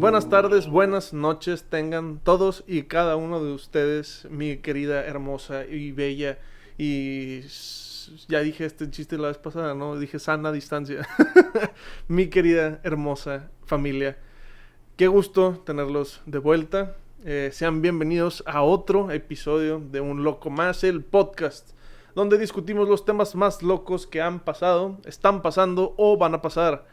Buenas tardes, buenas noches tengan todos y cada uno de ustedes, mi querida, hermosa y bella ya dije este chiste la vez pasada, ¿no? Dije sana distancia. Mi querida, hermosa familia. Qué gusto tenerlos de vuelta. Sean bienvenidos a otro episodio de Un Loco Más, el podcast, donde discutimos los temas más locos que han pasado, están pasando o van a pasar.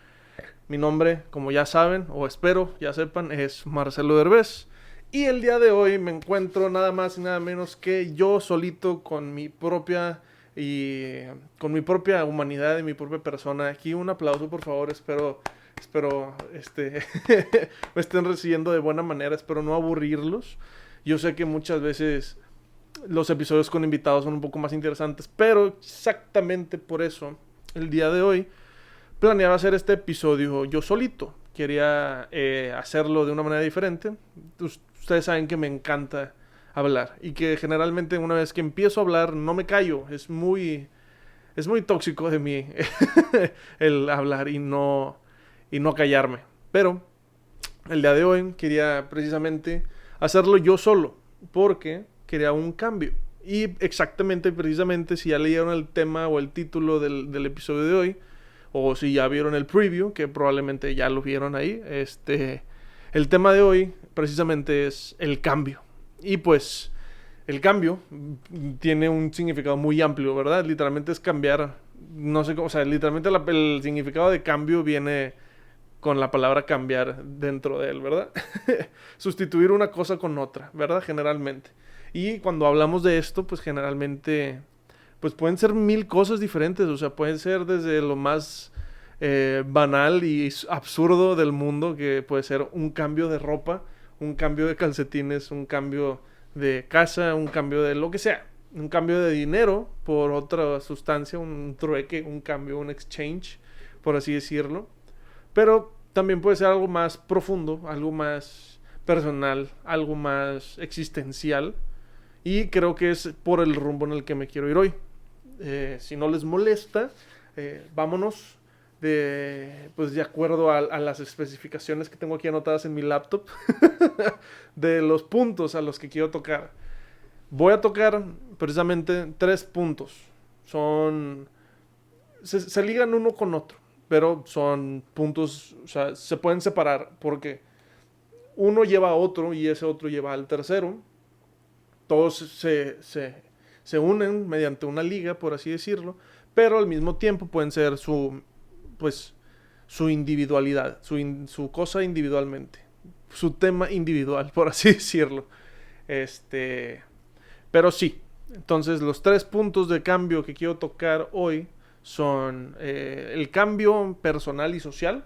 Mi nombre, como ya saben, o espero ya sepan, es Marcelo Derbez. Y el día de hoy me encuentro nada más y nada menos que yo solito con mi propia humanidad y mi propia persona. Aquí un aplauso, por favor. Espero me estén recibiendo de buena manera. Espero no aburrirlos. Yo sé que muchas veces los episodios con invitados son un poco más interesantes, pero exactamente por eso el día de hoy planeaba hacer este episodio yo solito. Quería hacerlo de una manera diferente. Ustedes saben que me encanta hablar y que generalmente una vez que empiezo a hablar no me callo. Es muy tóxico de mí el hablar y no callarme. Pero el día de hoy quería precisamente hacerlo yo solo porque quería un cambio. Y precisamente, si ya leyeron el tema o el título del episodio de hoy, o si ya vieron el preview, que probablemente ya lo vieron ahí, el tema de hoy precisamente es el cambio. Y pues el cambio tiene un significado muy amplio, ¿verdad? Literalmente es cambiar, no sé cómo, o sea, literalmente el significado de cambio viene con la palabra cambiar dentro de él, ¿verdad? Sustituir una cosa con otra, ¿verdad? Generalmente. Y cuando hablamos de esto, pues generalmente pues pueden ser mil cosas diferentes. O sea, pueden ser desde lo más banal y absurdo del mundo, que puede ser un cambio de ropa, un cambio de calcetines, un cambio de casa, un cambio de lo que sea, un cambio de dinero por otra sustancia, un trueque, un cambio, un exchange, por así decirlo. Pero también puede ser algo más profundo, algo más personal, algo más existencial. Y creo que es por el rumbo en el que me quiero ir hoy. Si no les molesta, vámonos de acuerdo a las especificaciones que tengo aquí anotadas en mi laptop de los puntos a los que quiero tocar. Voy a tocar precisamente 3 puntos. Se ligan uno con otro, pero son puntos, o sea, se pueden separar porque uno lleva a otro y ese otro lleva al tercero. Todos se unen mediante una liga, por así decirlo, pero al mismo tiempo pueden ser su individualidad, su cosa individualmente, su tema individual, por así decirlo. Pero sí, entonces los 3 puntos de cambio que quiero tocar hoy son el cambio personal y social,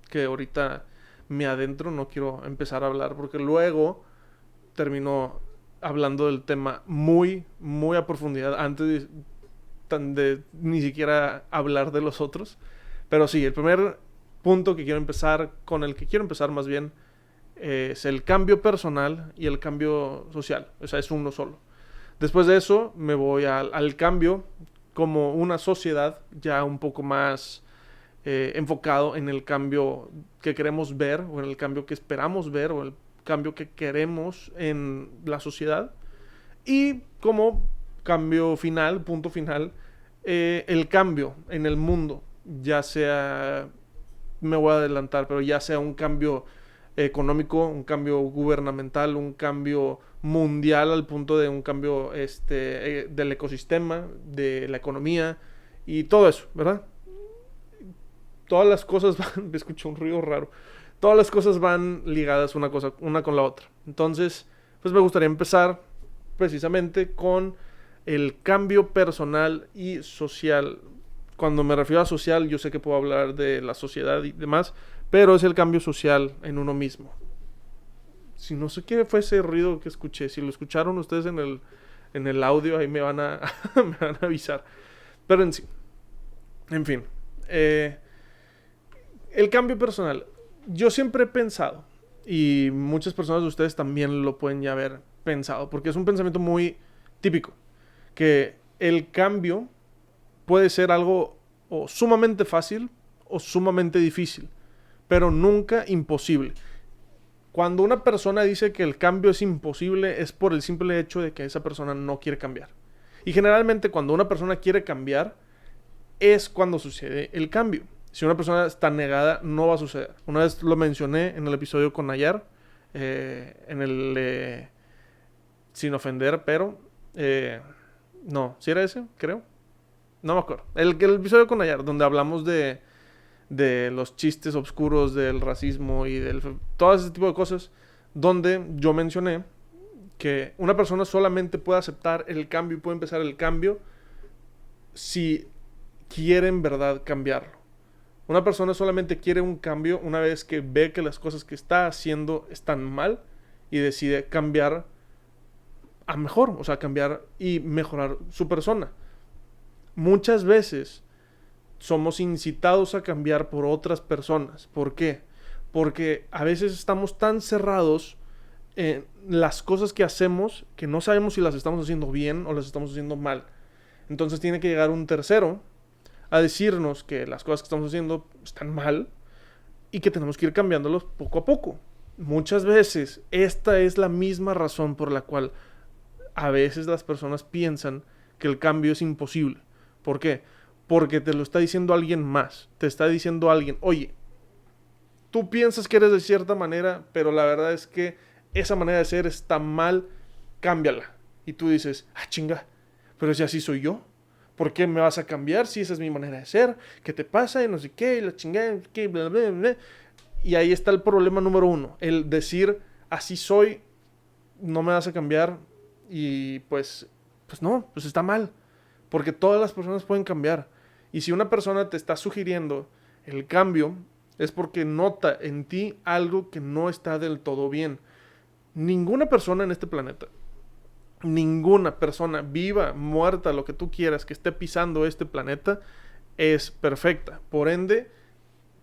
que ahorita me adentro, no quiero empezar a hablar porque luego termino hablando del tema muy a profundidad antes de ni siquiera hablar de los otros. Pero sí, el primer punto que quiero empezar, con el que quiero empezar más bien, es el cambio personal y el cambio social. O sea, es uno solo. Después de eso me voy al cambio como una sociedad ya un poco más enfocado en el cambio que queremos ver, o en el cambio que esperamos ver, o el cambio que queremos en la sociedad. Y como cambio final, punto final, el cambio en el mundo, ya sea, me voy a adelantar, pero ya sea un cambio económico, un cambio gubernamental, un cambio mundial al punto de un cambio del ecosistema, de la economía y todo eso, ¿verdad? Todas las cosas van, me escucho un ruido raro, todas las cosas van ligadas una con la otra. Entonces, pues me gustaría empezar precisamente con el cambio personal y social. Cuando me refiero a social, yo sé que puedo hablar de la sociedad y demás, pero es el cambio social en uno mismo. Si no sé qué fue ese ruido que escuché, si lo escucharon ustedes en el audio, ahí me van a me van a avisar. Pero en fin, el cambio personal. Yo siempre he pensado, y muchas personas de ustedes también lo pueden ya haber pensado, porque es un pensamiento muy típico, que el cambio puede ser algo o sumamente fácil o sumamente difícil, pero nunca imposible. Cuando una persona dice que el cambio es imposible, es por el simple hecho de que esa persona no quiere cambiar. Y generalmente cuando una persona quiere cambiar, es cuando sucede el cambio. Si una persona está negada, no va a suceder. Una vez lo mencioné en el episodio con Nayar, en el sin ofender, pero no, ¿sí era ese? Creo. No me acuerdo. El episodio con Nayar, donde hablamos de los chistes oscuros del racismo y todo ese tipo de cosas, donde yo mencioné que una persona solamente puede aceptar el cambio y puede empezar el cambio si quiere en verdad cambiarlo. Una persona solamente quiere un cambio una vez que ve que las cosas que está haciendo están mal y decide cambiar a mejor, o sea, cambiar y mejorar su persona. Muchas veces somos incitados a cambiar por otras personas. ¿Por qué? Porque a veces estamos tan cerrados en las cosas que hacemos que no sabemos si las estamos haciendo bien o las estamos haciendo mal. Entonces tiene que llegar un tercero a decirnos que las cosas que estamos haciendo están mal y que tenemos que ir cambiándolos poco a poco. Muchas veces esta es la misma razón por la cual a veces las personas piensan que el cambio es imposible. ¿Por qué? Porque te lo está diciendo alguien más. Te está diciendo alguien, oye, tú piensas que eres de cierta manera, pero la verdad es que esa manera de ser está mal, cámbiala. Y tú dices, chinga, pero si así soy yo, ¿por qué me vas a cambiar si esa es mi manera de ser? ¿Qué te pasa? Y no sé qué, y la chingada, qué, bla, bla, bla. Y ahí está el problema número uno. El decir, así soy, no me vas a cambiar. Y pues no, pues está mal. Porque todas las personas pueden cambiar. Y si una persona te está sugiriendo el cambio, es porque nota en ti algo que no está del todo bien. Ninguna persona en este planeta, ninguna persona viva, muerta, lo que tú quieras, que esté pisando este planeta, es perfecta. Por ende,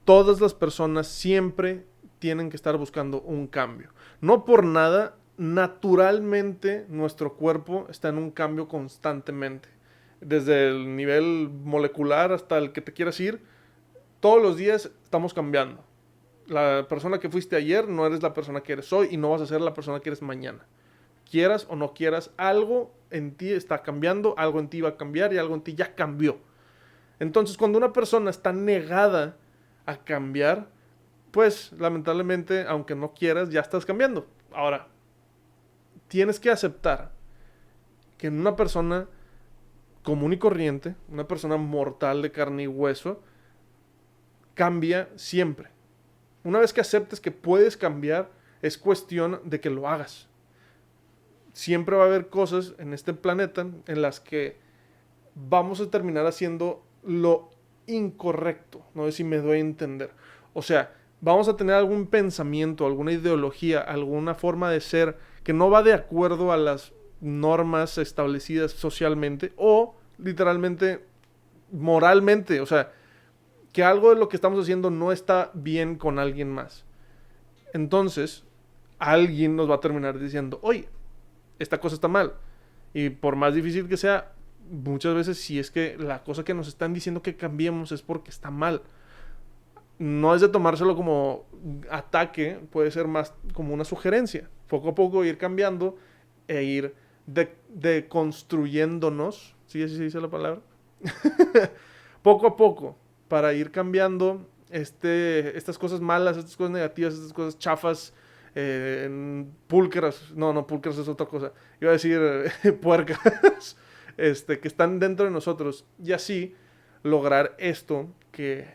todas las personas siempre tienen que estar buscando un cambio. No por nada, naturalmente nuestro cuerpo está en un cambio constantemente. Desde el nivel molecular hasta el que te quieras ir, todos los días estamos cambiando. La persona que fuiste ayer no eres la persona que eres hoy y no vas a ser la persona que eres mañana. Quieras o no quieras, algo en ti está cambiando, algo en ti va a cambiar y algo en ti ya cambió. Entonces, cuando una persona está negada a cambiar, pues lamentablemente, aunque no quieras, ya estás cambiando. Ahora, tienes que aceptar que en una persona común y corriente, una persona mortal de carne y hueso, cambia siempre. Una vez que aceptes que puedes cambiar, es cuestión de que lo hagas. Siempre va a haber cosas en este planeta en las que vamos a terminar haciendo lo incorrecto. No sé si me doy a entender. O sea, vamos a tener algún pensamiento, alguna ideología, alguna forma de ser que no va de acuerdo a las normas establecidas socialmente o literalmente moralmente. O sea, que algo de lo que estamos haciendo no está bien con alguien más. Entonces, alguien nos va a terminar diciendo, oye, esta cosa está mal. Y por más difícil que sea, muchas veces si es que la cosa que nos están diciendo que cambiemos es porque está mal. No es de tomárselo como ataque, puede ser más como una sugerencia. Poco a poco ir cambiando e ir deconstruyéndonos. ¿Sí así se dice la palabra? Poco a poco, para ir cambiando estas cosas malas, estas cosas negativas, estas cosas chafas, púlcras. No, púlcras es otra cosa. Iba a decir puercas, que están dentro de nosotros. Y así lograr esto que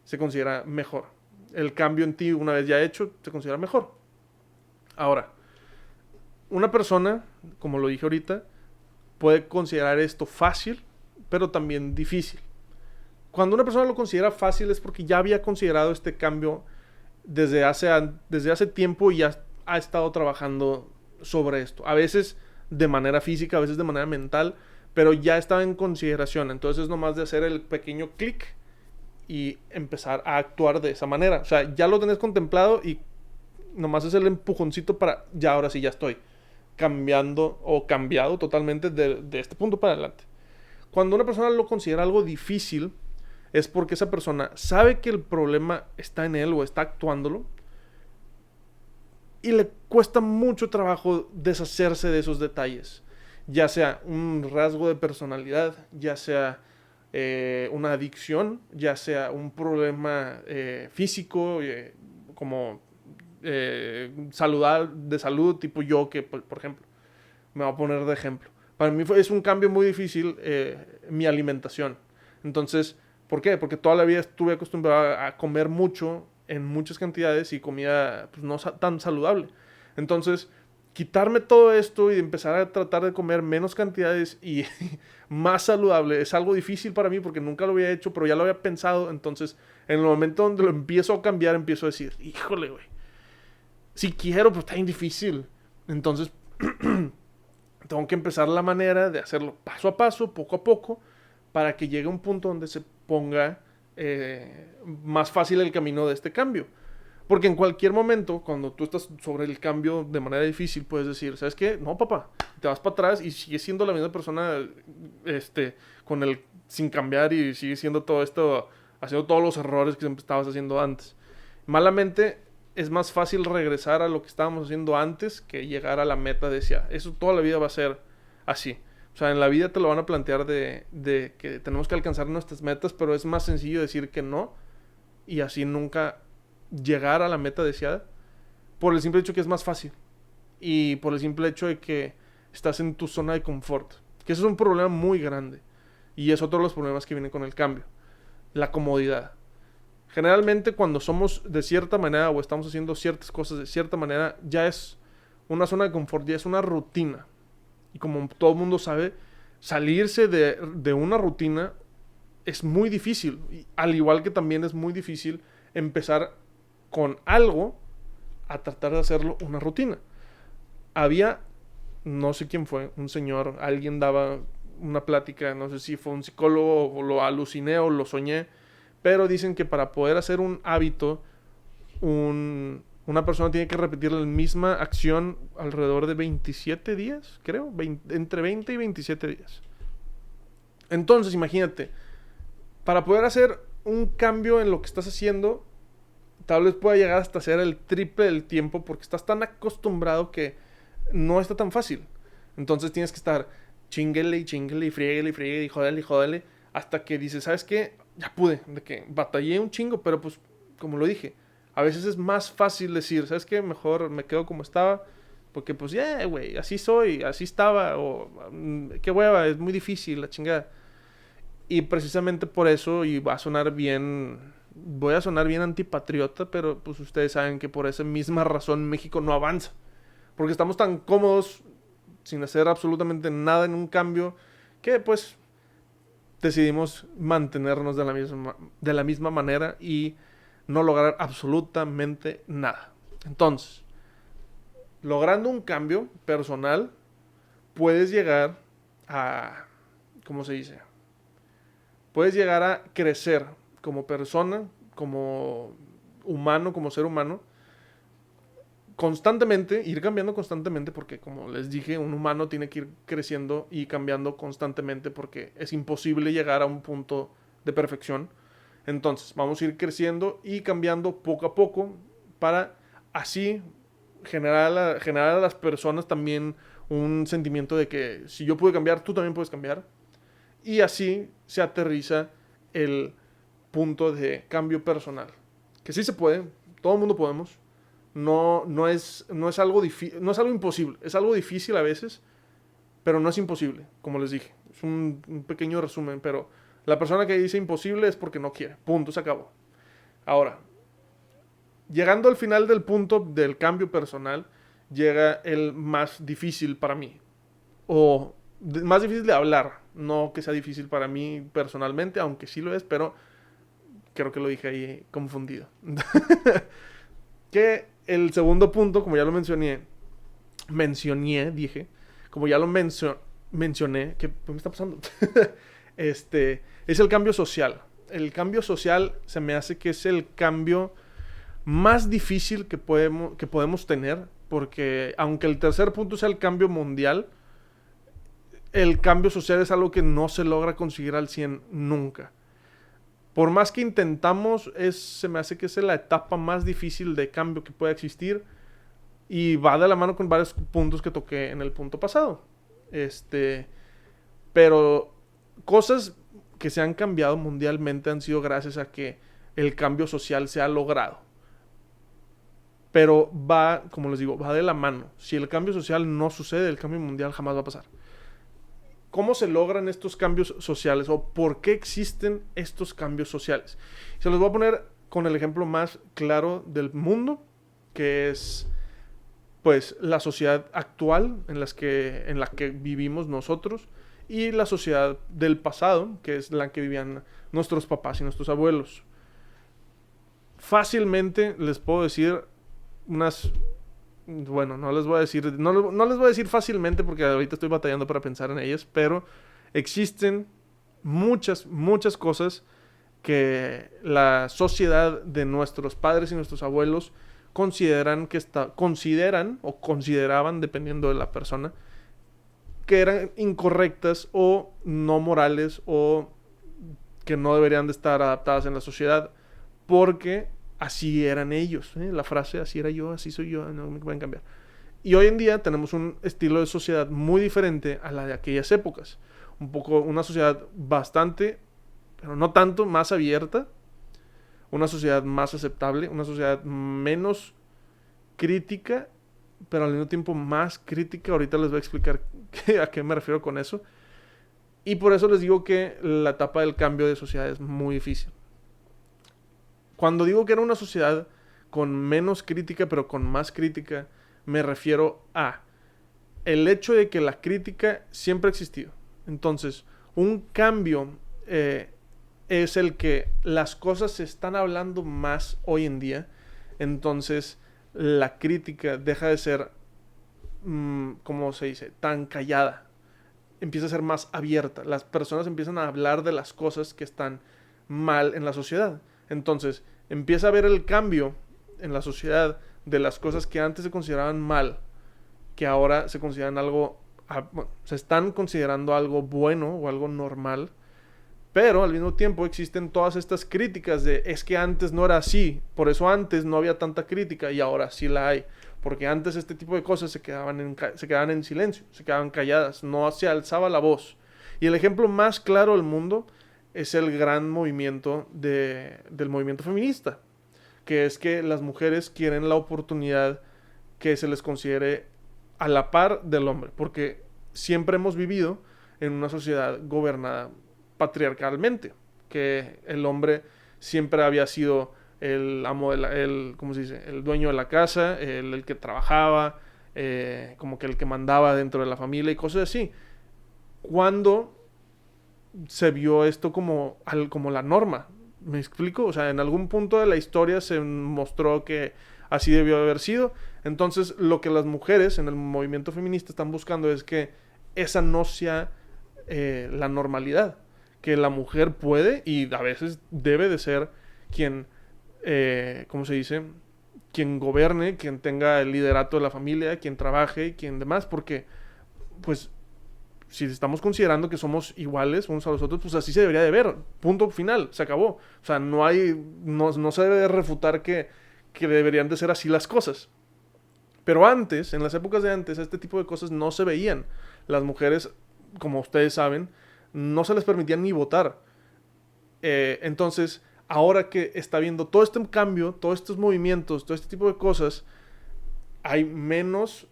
se considera mejor. El cambio en ti, una vez ya hecho, se considera mejor. Ahora, una persona, como lo dije ahorita, puede considerar esto fácil, pero también difícil. Cuando una persona lo considera fácil es porque ya había considerado este cambio desde hace tiempo y ya ha estado trabajando sobre esto. A veces de manera física, a veces de manera mental, pero ya estaba en consideración. Entonces es nomás de hacer el pequeño clic y empezar a actuar de esa manera. O sea, ya lo tenés contemplado y nomás es el empujoncito para ya, ahora sí ya estoy cambiando o cambiado totalmente de este punto para adelante. Cuando una persona lo considera algo difícil, es porque esa persona sabe que el problema está en él o está actuándolo Y le cuesta mucho trabajo deshacerse de esos detalles. Ya sea un rasgo de personalidad, ya sea una adicción, ya sea un problema físico, como de salud, tipo yo, que por ejemplo, me voy a poner de ejemplo. Para mí es un cambio muy difícil mi alimentación. Entonces, ¿por qué? Porque toda la vida estuve acostumbrado a comer mucho, en muchas cantidades, y comida pues, no tan saludable. Entonces, quitarme todo esto y empezar a tratar de comer menos cantidades y más saludable es algo difícil para mí porque nunca lo había hecho, pero ya lo había pensado. Entonces, en el momento donde lo empiezo a cambiar, empiezo a decir, híjole, güey, si quiero, pero está bien difícil. Entonces, tengo que empezar la manera de hacerlo paso a paso, poco a poco, para que llegue a un punto donde se ponga más fácil el camino de este cambio. Porque en cualquier momento, cuando tú estás sobre el cambio de manera difícil, puedes decir, ¿sabes qué? No, papá, te vas para atrás y sigues siendo la misma persona sin cambiar, y sigues siendo todo esto, haciendo todos los errores que estabas haciendo antes. Malamente, es más fácil regresar a lo que estábamos haciendo antes que llegar a la meta deseada. Eso toda la vida va a ser así. O sea, en la vida te lo van a plantear de que tenemos que alcanzar nuestras metas, pero es más sencillo decir que no y así nunca llegar a la meta deseada, por el simple hecho que es más fácil y por el simple hecho de que estás en tu zona de confort, que eso es un problema muy grande y es otro de los problemas que vienen con el cambio, la comodidad. Generalmente cuando somos de cierta manera o estamos haciendo ciertas cosas de cierta manera, ya es una zona de confort, ya es una rutina. Y como todo el mundo sabe, salirse de una rutina es muy difícil. Y al igual que también es muy difícil empezar con algo a tratar de hacerlo una rutina. Había, no sé quién fue, un señor, alguien daba una plática, no sé si fue un psicólogo o lo aluciné o lo soñé, pero dicen que para poder hacer un hábito, una persona tiene que repetir la misma acción alrededor de 27 días, creo, entre 20 y 27 días. Entonces, imagínate, para poder hacer un cambio en lo que estás haciendo, tal vez pueda llegar hasta ser el triple del tiempo porque estás tan acostumbrado que no está tan fácil. Entonces tienes que estar chinguele y chinguele y frieguele y frieguele y jódele hasta que dices, ¿sabes qué? Ya pude, de que batallé un chingo, pero pues, como lo dije, a veces es más fácil decir, ¿sabes qué? Mejor me quedo como estaba, porque pues, güey, así soy, así estaba, o qué hueva, es muy difícil, la chingada. Y precisamente por eso, y voy a sonar bien antipatriota, pero pues ustedes saben que por esa misma razón México no avanza. Porque estamos tan cómodos, sin hacer absolutamente nada en un cambio, que pues decidimos mantenernos de la misma manera y no lograr absolutamente nada. Entonces, logrando un cambio personal, puedes llegar a, ¿cómo se dice? Puedes llegar a crecer como persona, como humano, como ser humano, constantemente, ir cambiando constantemente, porque como les dije, un humano tiene que ir creciendo y cambiando constantemente porque es imposible llegar a un punto de perfección. Entonces, vamos a ir creciendo y cambiando poco a poco para así generar a las personas también un sentimiento de que si yo pude cambiar, tú también puedes cambiar. Y así se aterriza el punto de cambio personal. Que sí se puede, todo el mundo podemos. No es algo no es algo imposible, es algo difícil a veces, pero no es imposible, como les dije. Es un pequeño resumen, pero la persona que dice imposible es porque no quiere. Punto, se acabó. Ahora, llegando al final del punto del cambio personal, llega el más difícil para mí. O más difícil de hablar. No que sea difícil para mí personalmente, aunque sí lo es, pero creo que lo dije ahí confundido. Que el segundo punto, como ya lo dije, como ya lo mencioné, ¿qué me está pasando? Es el cambio social. El cambio social se me hace que es el cambio más difícil que podemos tener, porque aunque el tercer punto sea el cambio mundial, el cambio social es algo que no se logra conseguir al 100 nunca. Por más que intentamos, se me hace que es la etapa más difícil de cambio que pueda existir, Y va de la mano con varios puntos que toqué en el punto pasado. Pero cosas que se han cambiado mundialmente han sido gracias a que el cambio social se ha logrado. Pero va, como les digo, va de la mano. Si el cambio social no sucede, el cambio mundial jamás va a pasar. ¿Cómo se logran estos cambios sociales? ¿O por qué existen estos cambios sociales? Se los voy a poner con el ejemplo más claro del mundo, que es pues la sociedad actual en la que vivimos nosotros, y la sociedad del pasado, que es la que vivían nuestros papás y nuestros abuelos. Fácilmente les puedo decir unas... Bueno, no les voy a decir fácilmente porque ahorita estoy batallando para pensar en ellas, pero existen muchas cosas que la sociedad de nuestros padres y nuestros abuelos consideran o consideraban, dependiendo de la persona, que eran incorrectas o no morales o que no deberían de estar adaptadas en la sociedad porque así eran ellos. La frase, así era yo, así soy yo, no me pueden cambiar. Y hoy en día tenemos un estilo de sociedad muy diferente a la de aquellas épocas. Una sociedad bastante, pero no tanto, más abierta, una sociedad más aceptable, una sociedad menos crítica, pero al mismo tiempo más crítica. Ahorita les voy a explicar a qué me refiero con eso. Y por eso les digo que la etapa del cambio de sociedad es muy difícil. Cuando digo que era una sociedad con menos crítica, pero con más crítica, me refiero a el hecho de que la crítica siempre ha existido. Entonces, un cambio es el que las cosas se están hablando más hoy en día. Entonces, la crítica deja de ser, ¿cómo se dice?, tan callada. Empieza a ser más abierta. Las personas empiezan a hablar de las cosas que están mal en la sociedad. Entonces, empieza a haber el cambio en la sociedad de las cosas que antes se consideraban mal, que ahora se consideran se están considerando algo bueno o algo normal, pero al mismo tiempo existen todas estas críticas de es que antes no era así, por eso antes no había tanta crítica y ahora sí la hay, porque antes este tipo de cosas se quedaban en silencio, se quedaban calladas, no se alzaba la voz. Y el ejemplo más claro del mundo es el gran movimiento del movimiento feminista, que es que las mujeres quieren la oportunidad que se les considere a la par del hombre, porque siempre hemos vivido en una sociedad gobernada patriarcalmente, que el hombre siempre había sido el amo ¿cómo se dice?, el dueño de la casa, el que trabajaba, como que el que mandaba dentro de la familia y cosas así. Cuando se vio esto como la norma, ¿me explico? O sea, en algún punto de la historia se mostró que así debió haber sido. Entonces, lo que las mujeres en el movimiento feminista están buscando es que esa no sea la normalidad. Que la mujer puede y a veces debe de ser quien, ¿cómo se dice?, quien gobierne, quien tenga el liderato de la familia, quien trabaje, quien demás, porque, pues, si estamos considerando que somos iguales unos a los otros, pues así se debería de ver. Punto final, se acabó. O sea, no se debe de refutar que deberían de ser así las cosas. Pero antes, en las épocas de antes, este tipo de cosas no se veían. Las mujeres, como ustedes saben, no se les permitía ni votar. Entonces, ahora que está viendo todo este cambio, todos estos movimientos, todo este tipo de cosas, hay menos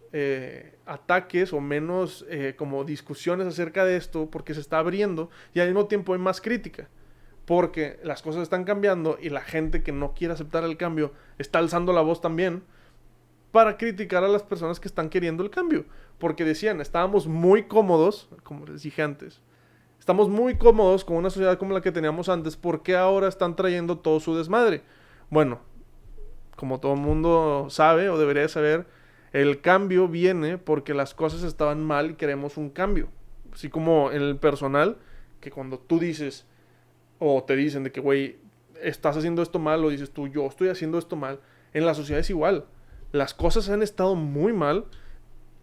ataques o menos como discusiones acerca de esto porque se está abriendo y al mismo tiempo hay más crítica porque las cosas están cambiando y la gente que no quiere aceptar el cambio está alzando la voz también para criticar a las personas que están queriendo el cambio, porque decían, estábamos muy cómodos, como les dije antes, estamos muy cómodos con una sociedad como la que teníamos antes, ¿por qué ahora están trayendo todo su desmadre? Bueno, como todo el mundo sabe o debería saber, el cambio viene porque las cosas estaban mal y queremos un cambio. Así como en el personal, que cuando tú dices o te dicen de que, güey, estás haciendo esto mal, o dices tú, yo estoy haciendo esto mal, en la sociedad es igual. Las cosas han estado muy mal,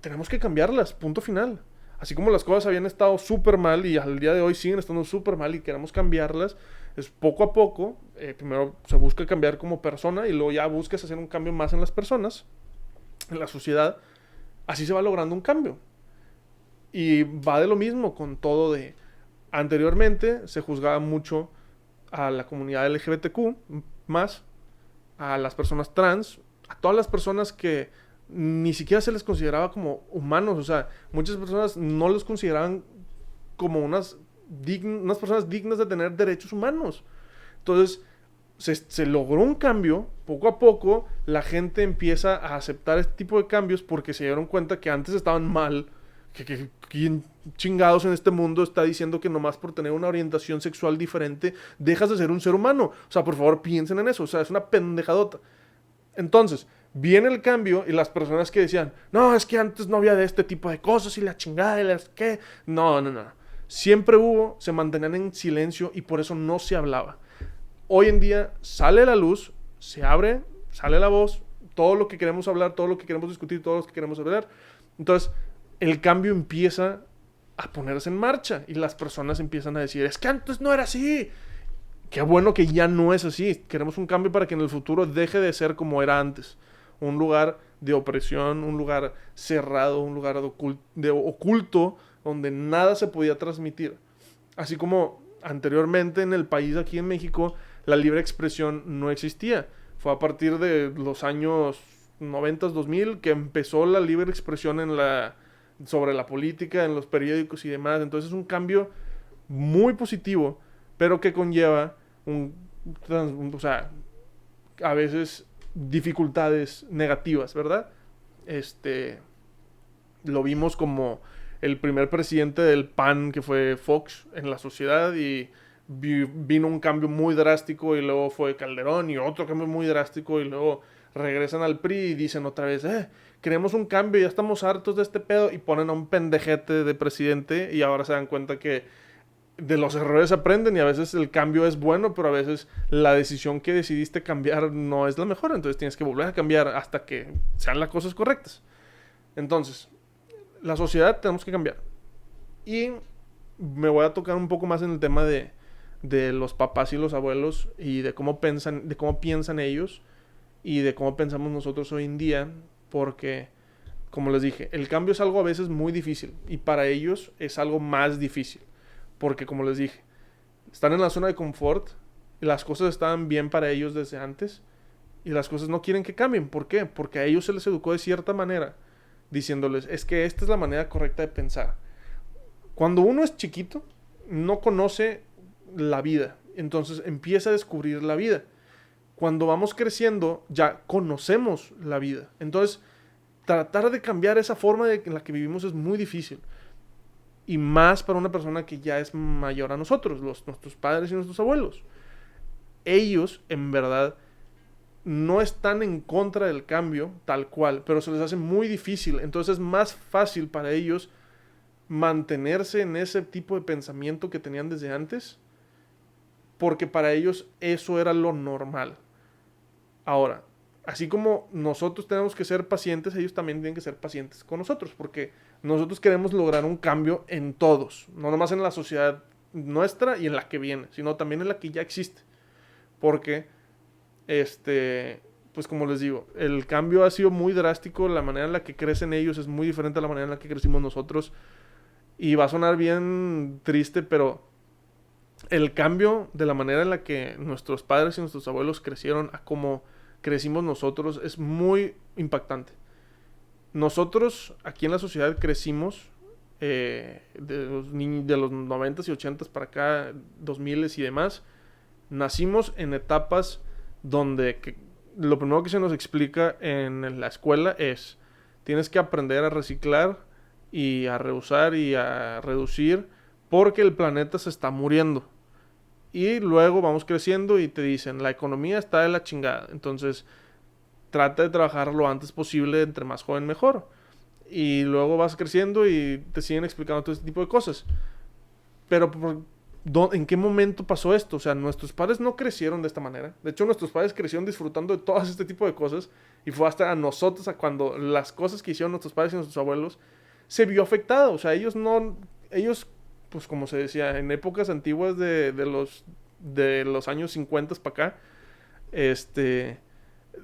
tenemos que cambiarlas, punto final. Así como las cosas habían estado súper mal y al día de hoy siguen estando súper mal y queremos cambiarlas, es poco a poco. Primero se busca cambiar como persona y luego ya buscas hacer un cambio más en las personas. en la sociedad, así se va logrando un cambio. Y va de lo mismo con todo de... Anteriormente se juzgaba mucho a la comunidad LGBTQ más, a las personas trans, a todas las personas que ni siquiera se les consideraba como humanos. O sea, muchas personas no los consideraban como unas personas dignas de tener derechos humanos. Entonces, se logró un cambio, poco a poco la gente empieza a aceptar este tipo de cambios porque se dieron cuenta que antes estaban mal, que ¿quién chingados en este mundo está diciendo que nomás por tener una orientación sexual diferente dejas de ser un ser humano? O sea, por favor piensen en eso, o sea, es una pendejadota. Entonces, viene el cambio y las personas que decían, no, es que antes no había de este tipo de cosas y la chingada y las que... No, no, no. Siempre hubo, se mantenían en silencio y por eso no se hablaba. Hoy en día sale la luz, se abre, sale la voz, todo lo que queremos hablar, todo lo que queremos discutir, todo lo que queremos hablar. Entonces, el cambio empieza a ponerse en marcha y las personas empiezan a decir, es que antes no era así. Qué bueno que ya no es así. Queremos un cambio para que en el futuro deje de ser como era antes. Un lugar de opresión, un lugar cerrado, un lugar de oculto, donde nada se podía transmitir. Así como anteriormente en el país, aquí en México, la libre expresión no existía. Fue a partir de los años 90, 2000 que empezó la libre expresión sobre la política, en los periódicos y demás. Entonces es un cambio muy positivo, pero que conlleva o sea, a veces dificultades negativas, ¿verdad? Lo vimos como el primer presidente del PAN, que fue Fox, en la sociedad, y vino un cambio muy drástico, y luego fue Calderón, y otro cambio muy drástico, y luego regresan al PRI y dicen otra vez, queremos un cambio, ya estamos hartos de este pedo, y ponen a un pendejete de presidente, y ahora se dan cuenta que de los errores aprenden, y a veces el cambio es bueno, pero a veces la decisión que decidiste cambiar no es la mejor, entonces tienes que volver a cambiar hasta que sean las cosas correctas. Entonces, la sociedad tenemos que cambiar. Y me voy a tocar un poco más en el tema de los papás y los abuelos y de cómo piensan ellos y de cómo pensamos nosotros hoy en día, porque, como les dije, el cambio es algo a veces muy difícil y para ellos es algo más difícil, porque, como les dije, están en la zona de confort y las cosas estaban bien para ellos desde antes y las cosas no quieren que cambien. ¿Por qué? Porque a ellos se les educó de cierta manera, diciéndoles, es que esta es la manera correcta de pensar. Cuando uno es chiquito, no conoce la vida, entonces empieza a descubrir la vida. Cuando vamos creciendo, ya conocemos la vida. Entonces, tratar de cambiar esa forma en la que vivimos es muy difícil. Y más para una persona que ya es mayor a nosotros, nuestros padres y nuestros abuelos. Ellos, en verdad, no están en contra del cambio tal cual, pero se les hace muy difícil. Entonces es más fácil para ellos mantenerse en ese tipo de pensamiento que tenían desde antes, porque para ellos eso era lo normal. Ahora, así como nosotros tenemos que ser pacientes, ellos también tienen que ser pacientes con nosotros, porque nosotros queremos lograr un cambio en todos, no nomás en la sociedad nuestra y en la que viene, sino también en la que ya existe. Porque pues como les digo, el cambio ha sido muy drástico, la manera en la que crecen ellos es muy diferente a la manera en la que crecimos nosotros, y va a sonar bien triste, pero el cambio de la manera en la que nuestros padres y nuestros abuelos crecieron a como crecimos nosotros es muy impactante. Nosotros aquí en la sociedad crecimos de los 90s y 80s para acá, 2000s y demás. Nacimos en etapas donde lo primero que se nos explica en la escuela es: tienes que aprender a reciclar y a reusar y a reducir porque el planeta se está muriendo. Y luego vamos creciendo y te dicen, la economía está de la chingada, entonces trata de trabajar lo antes posible, entre más joven mejor. Y luego vas creciendo y te siguen explicando todo este tipo de cosas. Pero ¿en qué momento pasó esto? O sea, nuestros padres no crecieron de esta manera. De hecho, nuestros padres crecieron disfrutando de todo este tipo de cosas. Y fue hasta a nosotros, a cuando las cosas que hicieron nuestros padres y nuestros abuelos se vio afectado. O sea, ellos, pues como se decía, en épocas antiguas de los años 50 para acá,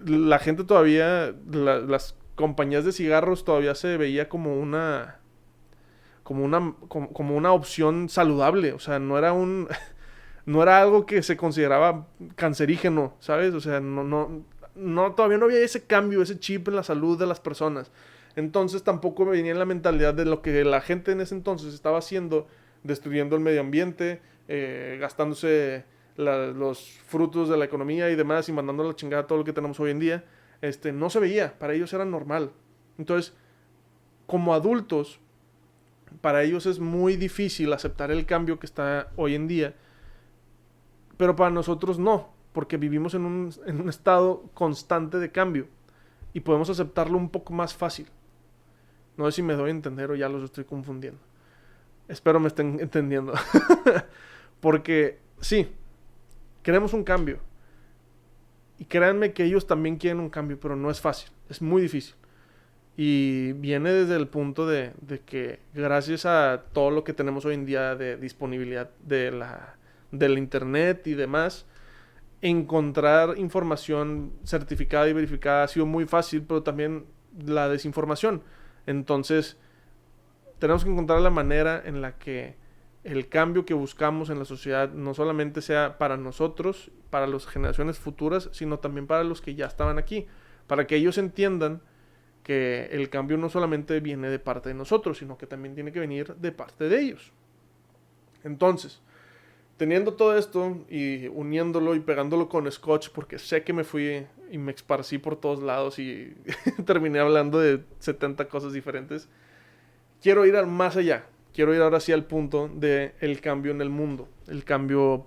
la gente todavía, las compañías de cigarros todavía se veía como una opción saludable. O sea, no era no era algo que se consideraba cancerígeno, ¿sabes? O sea, todavía no había ese cambio, ese chip en la salud de las personas. Entonces tampoco me venía en la mentalidad de lo que la gente en ese entonces estaba haciendo, destruyendo el medio ambiente, gastándose los frutos de la economía y demás, y mandando a la chingada todo lo que tenemos hoy en día. No se veía, para ellos era normal. Entonces, como adultos, para ellos es muy difícil aceptar el cambio que está hoy en día, pero para nosotros no, porque vivimos en un estado constante de cambio y podemos aceptarlo un poco más fácil. No sé si me doy a entender o ya los estoy confundiendo. Espero me estén entendiendo. Porque sí, queremos un cambio. Y créanme que ellos también quieren un cambio, pero no es fácil, es muy difícil. Y viene desde el punto de que gracias a todo lo que tenemos hoy en día de disponibilidad del internet y demás, encontrar información certificada y verificada ha sido muy fácil, pero también la desinformación. Entonces, tenemos que encontrar la manera en la que el cambio que buscamos en la sociedad no solamente sea para nosotros, para las generaciones futuras, sino también para los que ya estaban aquí, para que ellos entiendan que el cambio no solamente viene de parte de nosotros, sino que también tiene que venir de parte de ellos. Entonces, teniendo todo esto y uniéndolo y pegándolo con Scotch, porque sé que me fui y me esparcí por todos lados y terminé hablando de 70 cosas diferentes, quiero ir más allá. Quiero ir ahora sí al punto del cambio en el mundo, el cambio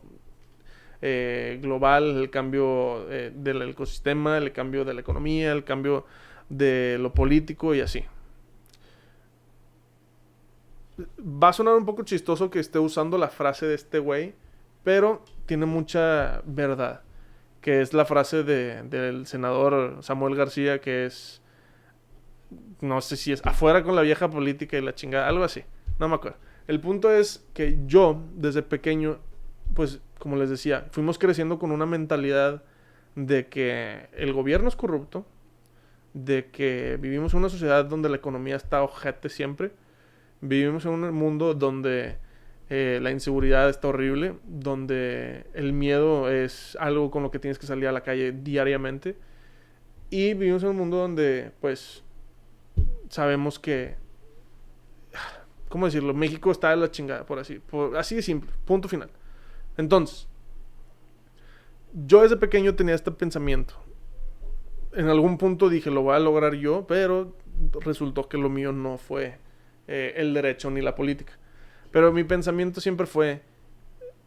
global, el cambio del ecosistema, el cambio de la economía, el cambio de lo político y así. Va a sonar un poco chistoso que esté usando la frase de este güey, pero tiene mucha verdad, que es la frase del senador Samuel García, que es, no sé si es afuera con la vieja política y la chingada, algo así, no me acuerdo. El punto es que yo, desde pequeño, pues, como les decía, fuimos creciendo con una mentalidad de que el gobierno es corrupto, de que vivimos en una sociedad donde la economía está ojete siempre, vivimos en un mundo donde la inseguridad está horrible, donde el miedo es algo con lo que tienes que salir a la calle diariamente, y vivimos en un mundo donde, pues, sabemos que, ¿cómo decirlo? México está de la chingada, así de simple, punto final. Entonces, yo desde pequeño tenía este pensamiento. En algún punto dije, lo voy a lograr yo, pero resultó que lo mío no fue el derecho ni la política. Pero mi pensamiento siempre fue,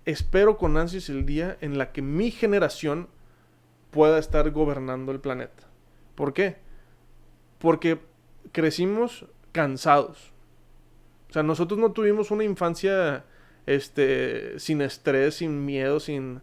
espero con ansias el día en la que mi generación pueda estar gobernando el planeta. ¿Por qué? Porque crecimos cansados. O sea, nosotros no tuvimos una infancia sin estrés, sin miedo, sin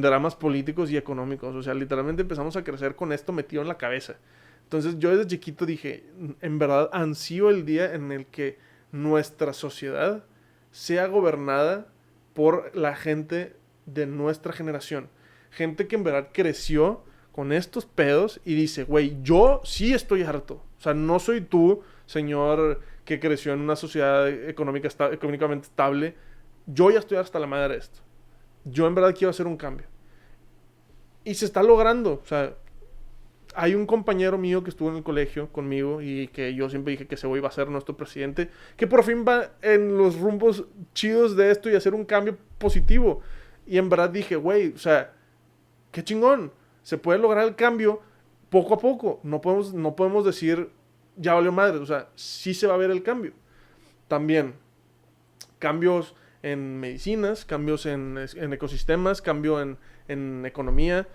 dramas políticos y económicos. O sea, literalmente empezamos a crecer con esto metido en la cabeza. Entonces yo desde chiquito dije, en verdad ansío el día en el que nuestra sociedad sea gobernada por la gente de nuestra generación. Gente que en verdad creció con estos pedos y dice, güey, yo sí estoy harto. O sea, no soy tú, señor, que creció en una sociedad económicamente estable. Yo ya estoy hasta la madre de esto. Yo en verdad quiero hacer un cambio. Y se está logrando. O sea, hay un compañero mío que estuvo en el colegio conmigo y que yo siempre dije que ese güey va a ser nuestro presidente, que por fin va en los rumbos chidos de esto y hacer un cambio positivo. Y en verdad dije, güey, o sea, qué chingón. Se puede lograr el cambio poco a poco. No podemos decir, ya valió madre. O sea, sí se va a ver el cambio. También, cambios en medicinas, cambios en ecosistemas, cambio en economía.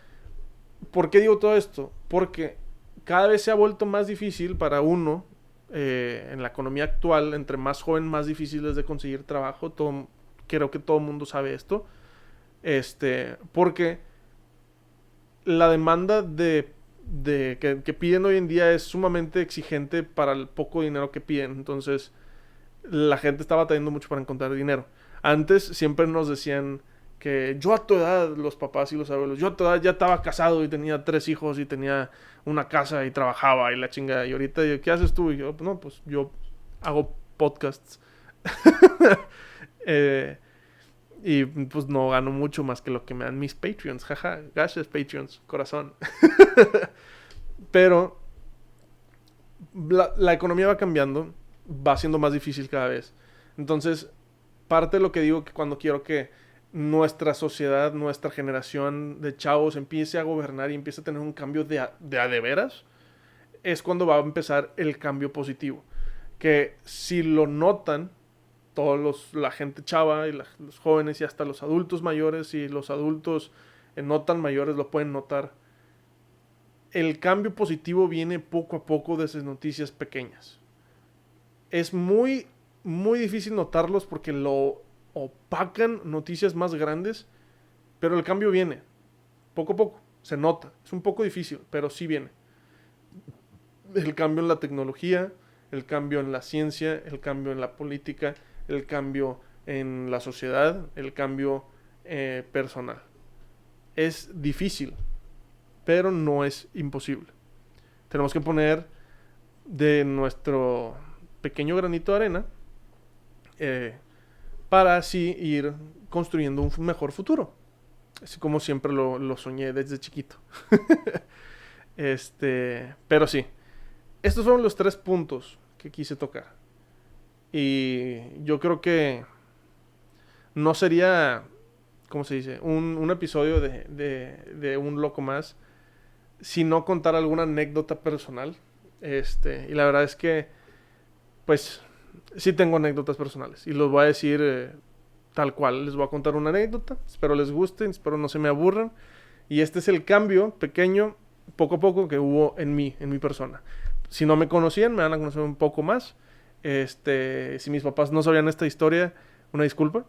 ¿Por qué digo todo esto? Porque cada vez se ha vuelto más difícil para uno, en la economía actual, entre más joven, más difícil es de conseguir trabajo. Creo que todo el mundo sabe esto. Porque la demanda que piden hoy en día es sumamente exigente para el poco dinero que piden. Entonces, la gente está batallando mucho para encontrar dinero. Antes siempre nos decían Que yo a tu edad, los papás y los abuelos, yo a tu edad ya estaba casado y tenía 3 hijos y tenía una casa y trabajaba y la chingada. Y ahorita, ¿qué haces tú? Y yo, no, pues yo hago podcasts. eh, y pues no gano mucho más que lo que me dan mis Patreons. Jaja, gracias Patreons, corazón. Pero la economía va cambiando, va siendo más difícil cada vez. Entonces, parte de lo que digo que cuando quiero que nuestra sociedad, nuestra generación de chavos empiece a gobernar y empiece a tener un cambio de veras, es cuando va a empezar el cambio positivo. Que si lo notan, la gente chava y los jóvenes y hasta los adultos mayores y los adultos no tan mayores lo pueden notar. El cambio positivo viene poco a poco desde noticias pequeñas. Es muy, muy difícil notarlos porque lo opacan noticias más grandes, pero el cambio viene, poco a poco, se nota. Es un poco difícil, pero sí viene. El cambio en la tecnología, el cambio en la ciencia, el cambio en la política, el cambio en la sociedad, el cambio personal. Es difícil, pero no es imposible. Tenemos que poner de nuestro pequeño granito de arena para así ir construyendo un mejor futuro. Así como siempre lo soñé desde chiquito. Pero sí, estos fueron los 3 puntos que quise tocar. Y yo creo que no sería, ¿cómo se dice? Un episodio de Un Loco Más si no contar alguna anécdota personal. Y la verdad es que, pues, sí tengo anécdotas personales. Y los voy a decir tal cual. Les voy a contar una anécdota. Espero les guste, espero no se me aburran. Y este es el cambio pequeño, poco a poco, que hubo en mi persona. Si no me conocían, me van a conocer un poco más. Si mis papás no sabían esta historia, una disculpa.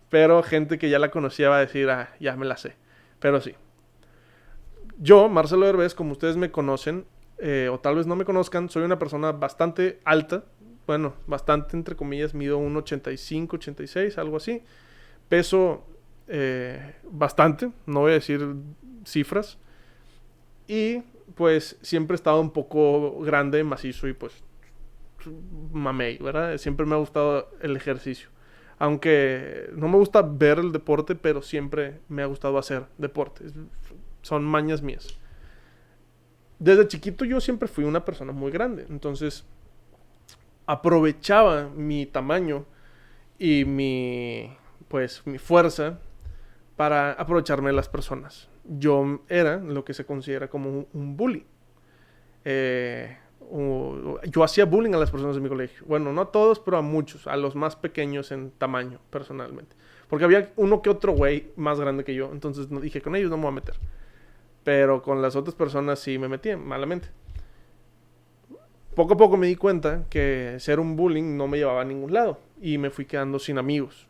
Pero gente que ya la conocía va a decir, ya me la sé. Pero sí. Yo, Marcelo Derbez, como ustedes me conocen, o tal vez no me conozcan, soy una persona bastante alta. Bueno, bastante entre comillas, mido 1,85, 86, algo así. Peso bastante, no voy a decir cifras. Y pues siempre he estado un poco grande, macizo y pues mamey, ¿verdad? Siempre me ha gustado el ejercicio. Aunque no me gusta ver el deporte, pero siempre me ha gustado hacer deporte. Son mañas mías. Desde chiquito yo siempre fui una persona muy grande. Entonces aprovechaba mi tamaño y mi fuerza para aprovecharme de las personas. Yo era lo que se considera como un bully. Yo hacía bullying a las personas de mi colegio. Bueno, no a todos, pero a muchos. A los más pequeños en tamaño, personalmente. Porque había uno que otro güey más grande que yo. Entonces dije, con ellos no me voy a meter. Pero con las otras personas sí me metí malamente. Poco a poco me di cuenta que ser un bullying no me llevaba a ningún lado. Y me fui quedando sin amigos.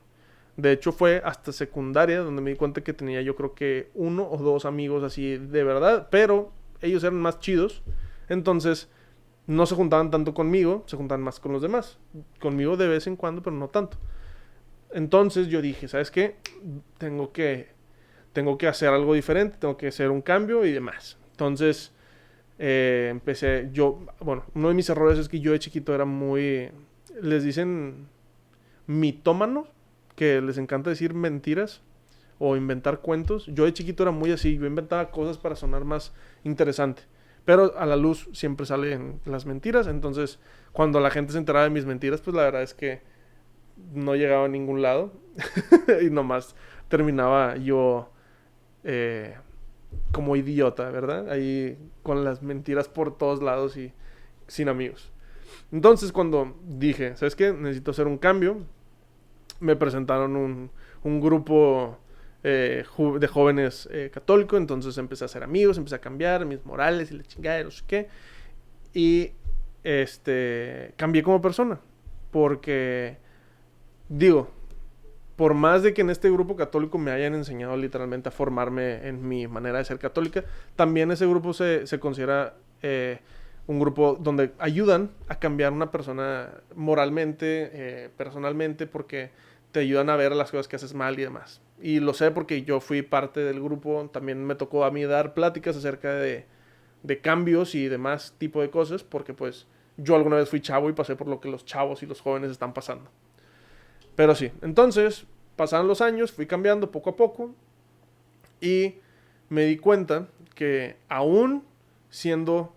De hecho fue hasta secundaria donde me di cuenta que tenía yo creo que 1 o 2 amigos así de verdad. Pero ellos eran más chidos. Entonces no se juntaban tanto conmigo, se juntaban más con los demás. Conmigo de vez en cuando, pero no tanto. Entonces yo dije, ¿sabes qué? Tengo que hacer algo diferente, tengo que hacer un cambio y demás. Entonces empecé, uno de mis errores es que yo de chiquito era muy, les dicen mitómano, que les encanta decir mentiras o inventar cuentos. Yo de chiquito era muy así, yo inventaba cosas para sonar más interesante. Pero a la luz siempre salen las mentiras. Entonces, cuando la gente se enteraba de mis mentiras, pues la verdad es que no llegaba a ningún lado. Y nomás terminaba yo como idiota, ¿verdad? Ahí con las mentiras por todos lados y sin amigos. Entonces, cuando dije, ¿sabes qué? Necesito hacer un cambio. Me presentaron un grupo de jóvenes católicos. Entonces empecé a hacer amigos, empecé a cambiar mis morales y la chingada, no sé qué. Y cambié como persona. Porque, digo, por más de que en este grupo católico me hayan enseñado literalmente a formarme en mi manera de ser católica, también ese grupo se considera un grupo donde ayudan a cambiar una persona moralmente, personalmente, porque te ayudan a ver las cosas que haces mal y demás. Y lo sé porque yo fui parte del grupo, también me tocó a mí dar pláticas acerca de cambios y demás tipo de cosas, porque pues yo alguna vez fui chavo y pasé por lo que los chavos y los jóvenes están pasando. Pero sí, entonces pasaron los años, fui cambiando poco a poco y me di cuenta que aún siendo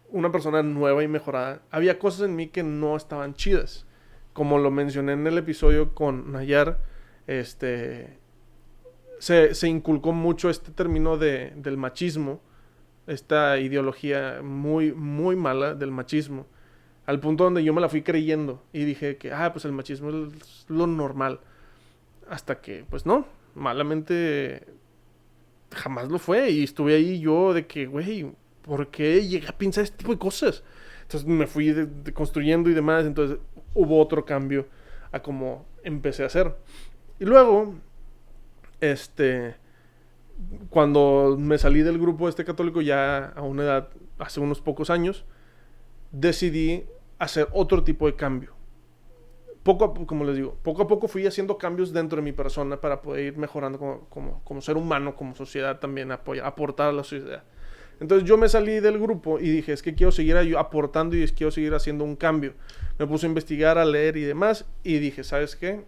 una persona nueva y mejorada, había cosas en mí que no estaban chidas. Como lo mencioné en el episodio con Nayar, se inculcó mucho este término del machismo, esta ideología muy, muy mala del machismo, al punto donde yo me la fui creyendo y dije que, pues el machismo es lo normal. Hasta que, pues no, malamente jamás lo fue. Y estuve ahí yo de que, güey, ¿por qué llegué a pensar este tipo de cosas? Entonces me fui construyendo y demás. Entonces hubo otro cambio a cómo empecé a hacer. Y luego, cuando me salí del grupo católico ya a una edad, hace unos pocos años, decidí hacer otro tipo de cambio. Como les digo, poco a poco fui haciendo cambios dentro de mi persona para poder ir mejorando como ser humano, como sociedad también, aportar a la sociedad. Entonces yo me salí del grupo y dije, es que quiero seguir aportando y quiero seguir haciendo un cambio. Me puse a investigar, a leer y demás, y dije, ¿sabes qué?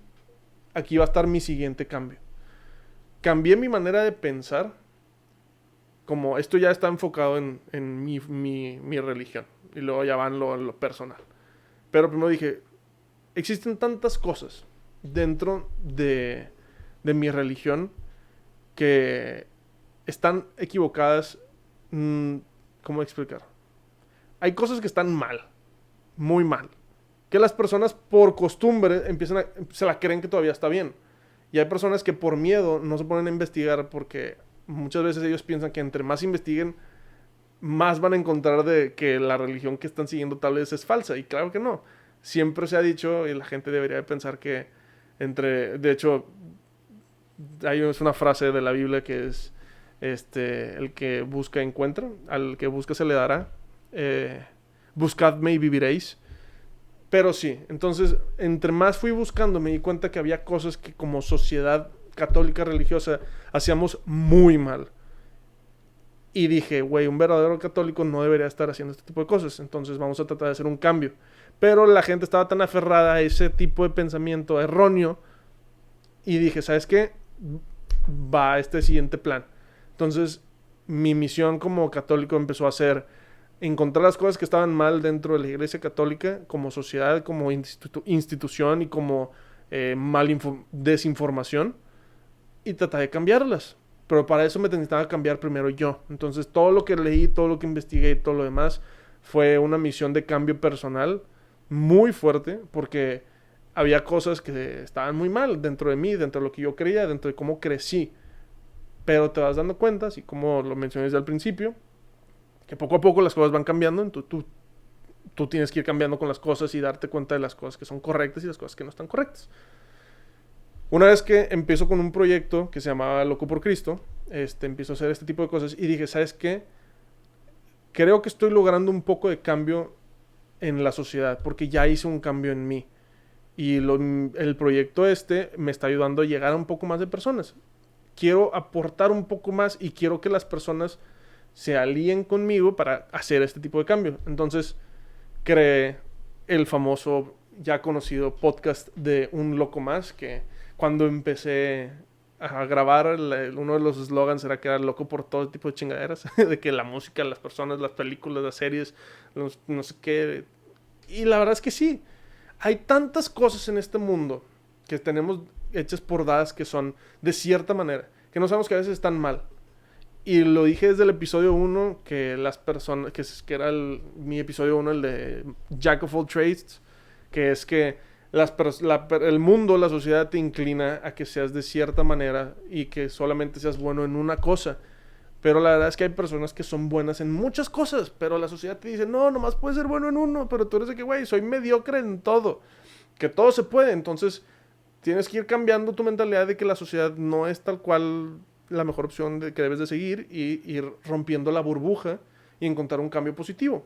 Aquí va a estar mi siguiente cambio. Cambié mi manera de pensar, como esto ya está enfocado en mi religión, y luego ya van lo personal. Pero primero dije, existen tantas cosas dentro de mi religión que están equivocadas. ¿Cómo explicar? Hay cosas que están mal, muy mal, que las personas por costumbre se la creen que todavía está bien. Y hay personas que por miedo no se ponen a investigar porque muchas veces ellos piensan que entre más investiguen, más van a encontrar de que la religión que están siguiendo tal vez es falsa. Y claro que no. Siempre se ha dicho, y la gente debería de pensar que de hecho, hay una frase de la Biblia que es, el que busca encuentra, al que busca se le dará, buscadme y viviréis. Pero sí, entonces, entre más fui buscando, me di cuenta que había cosas que como sociedad católica religiosa hacíamos muy mal. Y dije, güey, un verdadero católico no debería estar haciendo este tipo de cosas. Entonces vamos a tratar de hacer un cambio. Pero la gente estaba tan aferrada a ese tipo de pensamiento erróneo. Y dije, ¿sabes qué? Va este siguiente plan. Entonces, mi misión como católico empezó a ser encontrar las cosas que estaban mal dentro de la iglesia católica, como sociedad, como institución y como desinformación. Y tratar de cambiarlas. Pero para eso me necesitaba cambiar primero yo. Entonces todo lo que leí, todo lo que investigué y todo lo demás fue una misión de cambio personal muy fuerte porque había cosas que estaban muy mal dentro de mí, dentro de lo que yo creía, dentro de cómo crecí. Pero te vas dando cuenta, así como lo mencioné desde el principio, que poco a poco las cosas van cambiando. Entonces tú tienes que ir cambiando con las cosas y darte cuenta de las cosas que son correctas y las cosas que no están correctas. Una vez que empiezo con un proyecto que se llamaba Loco por Cristo, empiezo a hacer este tipo de cosas y dije, ¿sabes qué? Creo que estoy logrando un poco de cambio en la sociedad porque ya hice un cambio en mí. Y el proyecto me está ayudando a llegar a un poco más de personas. Quiero aportar un poco más y quiero que las personas se alíen conmigo para hacer este tipo de cambio. Entonces, creé el famoso, ya conocido podcast de Un Loco Más, que cuando empecé a grabar, uno de los eslogans era que era loco por todo tipo de chingaderas, de que la música, las personas, las películas, las series, no sé qué. Y la verdad es que sí, hay tantas cosas en este mundo que tenemos hechas por dadas que son de cierta manera, que no sabemos que a veces están mal. Y lo dije desde el episodio 1, que las personas, que era mi episodio 1, el de Jack of all trades, que es que el mundo, la sociedad te inclina a que seas de cierta manera y que solamente seas bueno en una cosa. Pero la verdad es que hay personas que son buenas en muchas cosas, pero la sociedad te dice, no, nomás puedes ser bueno en uno, pero tú eres de que, güey, soy mediocre en todo, que todo se puede. Entonces tienes que ir cambiando tu mentalidad de que la sociedad no es tal cual la mejor opción que debes de seguir y ir rompiendo la burbuja y encontrar un cambio positivo.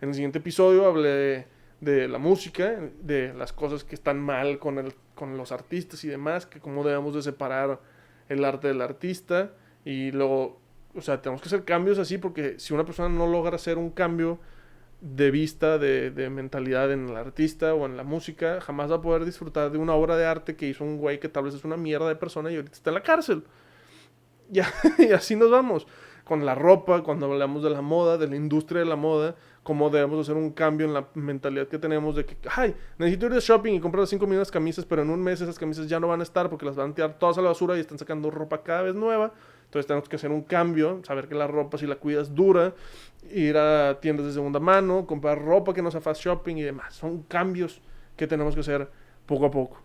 En el siguiente episodio hablé de la música, de las cosas que están mal con los artistas y demás, que cómo debemos de separar el arte del artista y luego, o sea, tenemos que hacer cambios así porque si una persona no logra hacer un cambio de vista, de mentalidad en el artista o en la música, jamás va a poder disfrutar de una obra de arte que hizo un güey que tal vez es una mierda de persona y ahorita está en la cárcel. Ya, y así nos vamos. Con la ropa, cuando hablamos de la moda, de la industria de la moda, cómo debemos hacer un cambio en la mentalidad que tenemos de que, ay, necesito ir de shopping y comprar 5 millones de camisas, pero en un mes esas camisas ya no van a estar porque las van a tirar todas a la basura y están sacando ropa cada vez nueva. Entonces tenemos que hacer un cambio, saber que la ropa, si la cuidas, dura, ir a tiendas de segunda mano, comprar ropa que no sea fast shopping y demás. Son cambios que tenemos que hacer poco a poco.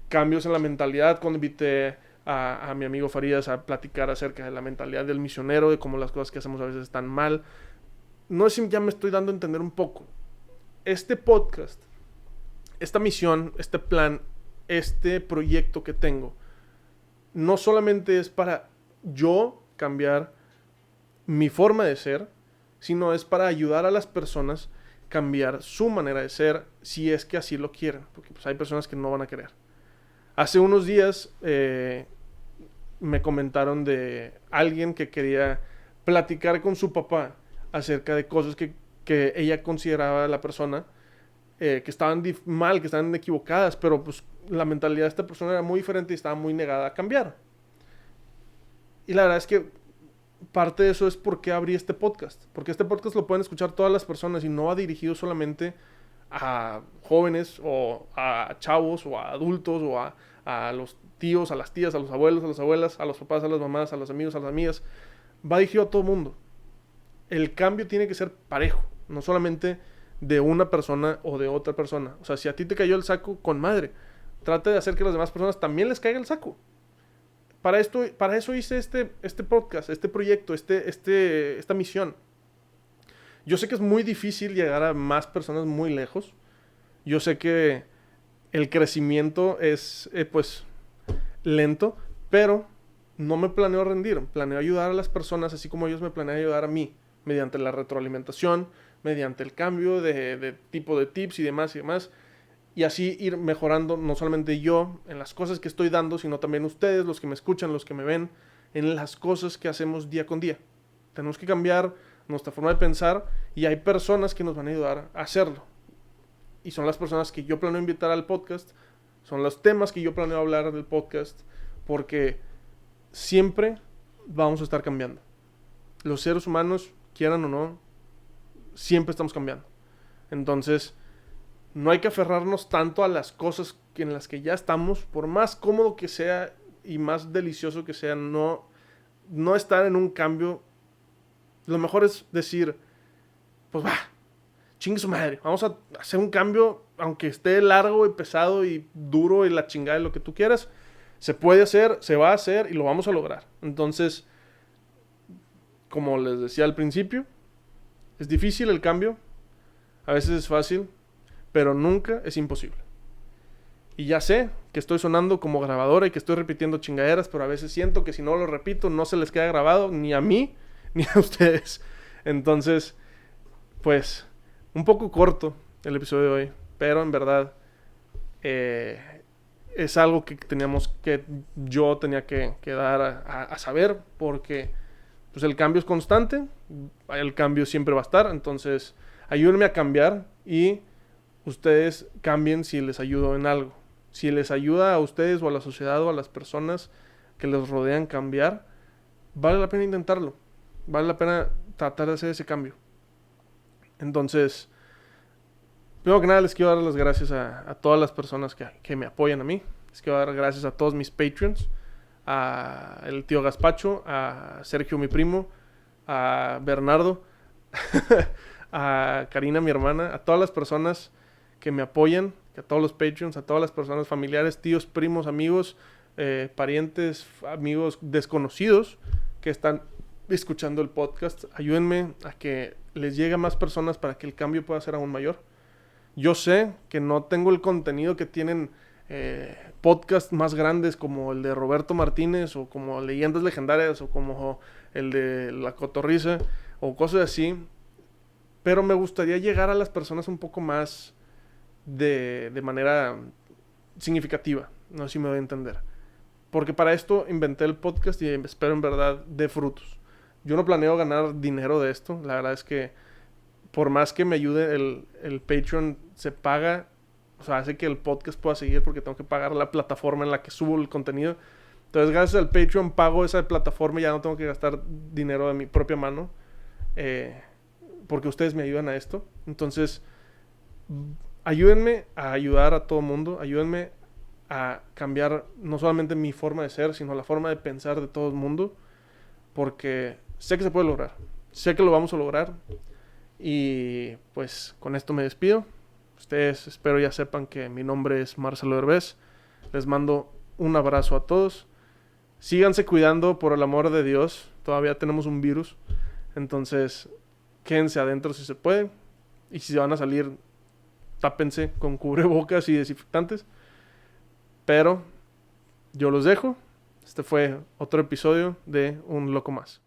Cambios en la mentalidad. Cuando invité a mi amigo Farías a platicar acerca de la mentalidad del misionero, de cómo las cosas que hacemos a veces están mal. No sé si ya me estoy dando a entender un poco. Este podcast, esta misión, este plan, este proyecto que tengo, no solamente es para yo cambiar mi forma de ser, sino es para ayudar a las personas a cambiar su manera de ser, si es que así lo quieren, porque pues, hay personas que no van a querer. Hace unos días me comentaron de alguien que quería platicar con su papá acerca de cosas que ella consideraba la persona que estaban mal, que estaban equivocadas, pero pues la mentalidad de esta persona era muy diferente y estaba muy negada a cambiar. Y la verdad es que parte de eso es por qué abrí este podcast, porque este podcast lo pueden escuchar todas las personas y no va dirigido solamente a jóvenes o a chavos o a adultos o a los tíos, a las tías, a los abuelos, a las abuelas, a los papás, a las mamás, a los amigos, a las amigas. Va dirigido a todo el mundo. El cambio tiene que ser parejo, no solamente de una persona o de otra persona. O sea, si a ti te cayó el saco, con madre, trata de hacer que a las demás personas también les caiga el saco. Para eso hice este podcast, este proyecto, esta misión. Yo sé que es muy difícil llegar a más personas muy lejos. Yo sé que el crecimiento es, pues, lento, pero no me planeo rendir. Planeo ayudar a las personas así como ellos me planean ayudar a mí, mediante la retroalimentación, mediante el cambio de tipo de tips y demás. Y así ir mejorando, no solamente yo, en las cosas que estoy dando, sino también ustedes, los que me escuchan, los que me ven, en las cosas que hacemos día con día. Tenemos que cambiar nuestra forma de pensar y hay personas que nos van a ayudar a hacerlo. Y son las personas que yo planeo invitar al podcast, son los temas que yo planeo hablar del podcast, porque siempre vamos a estar cambiando. Los seres humanos, quieran o no, siempre estamos cambiando. Entonces, no hay que aferrarnos tanto a las cosas en las que ya estamos, por más cómodo que sea y más delicioso que sea, no estar en un cambio. Lo mejor es decir, pues va, chingue su madre, vamos a hacer un cambio, aunque esté largo y pesado y duro y la chingada de lo que tú quieras, se puede hacer, se va a hacer y lo vamos a lograr. Entonces, como les decía al principio, es difícil el cambio, a veces es fácil, pero nunca es imposible. Y ya sé que estoy sonando como grabadora y que estoy repitiendo chingaderas, pero a veces siento que si no lo repito no se les queda grabado ni a mí ni a ustedes. Entonces, pues, un poco corto el episodio de hoy, pero en verdad es algo que yo tenía que dar a saber, porque pues el cambio es constante, el cambio siempre va a estar. Entonces, ayúdenme a cambiar y ustedes cambien si les ayudo en algo. Si les ayuda a ustedes o a la sociedad o a las personas que les rodean cambiar, vale la pena intentarlo. Vale la pena tratar de hacer ese cambio. Entonces, primero que nada les quiero dar las gracias a todas las personas que me apoyan a mí. Les quiero dar gracias a todos mis Patreons. A el tío Gaspacho, a Sergio mi primo, a Bernardo, a Karina mi hermana, a todas las personas que me apoyan, a todos los Patreons, a todas las personas familiares, tíos, primos, amigos, parientes, amigos desconocidos que están escuchando el podcast. Ayúdenme a que les llegue a más personas para que el cambio pueda ser aún mayor. Yo sé que no tengo el contenido que tienen podcasts más grandes como el de Roberto Martínez o como Leyendas Legendarias o como el de La Cotorrisa o cosas así, pero me gustaría llegar a las personas un poco más de manera significativa. No sé si me voy a entender. Porque para esto inventé el podcast y espero en verdad dé frutos. Yo no planeo ganar dinero de esto. La verdad es que por más que me ayude el Patreon se paga. O sea, hace que el podcast pueda seguir porque tengo que pagar la plataforma en la que subo el contenido. Entonces, gracias al Patreon pago esa plataforma y ya no tengo que gastar dinero de mi propia mano. Porque ustedes me ayudan a esto. Entonces, ayúdenme a ayudar a todo el mundo. Ayúdenme a cambiar no solamente mi forma de ser, sino la forma de pensar de todo el mundo. Porque sé que se puede lograr. Sé que lo vamos a lograr. Y pues con esto me despido. Ustedes espero ya sepan que mi nombre es Marcelo Derbez. Les mando un abrazo a todos. Síganse cuidando por el amor de Dios. Todavía tenemos un virus. Entonces, quédense adentro si se puede. Y si se van a salir, tápense con cubrebocas y desinfectantes. Pero yo los dejo. Este fue otro episodio de Un Loco Más.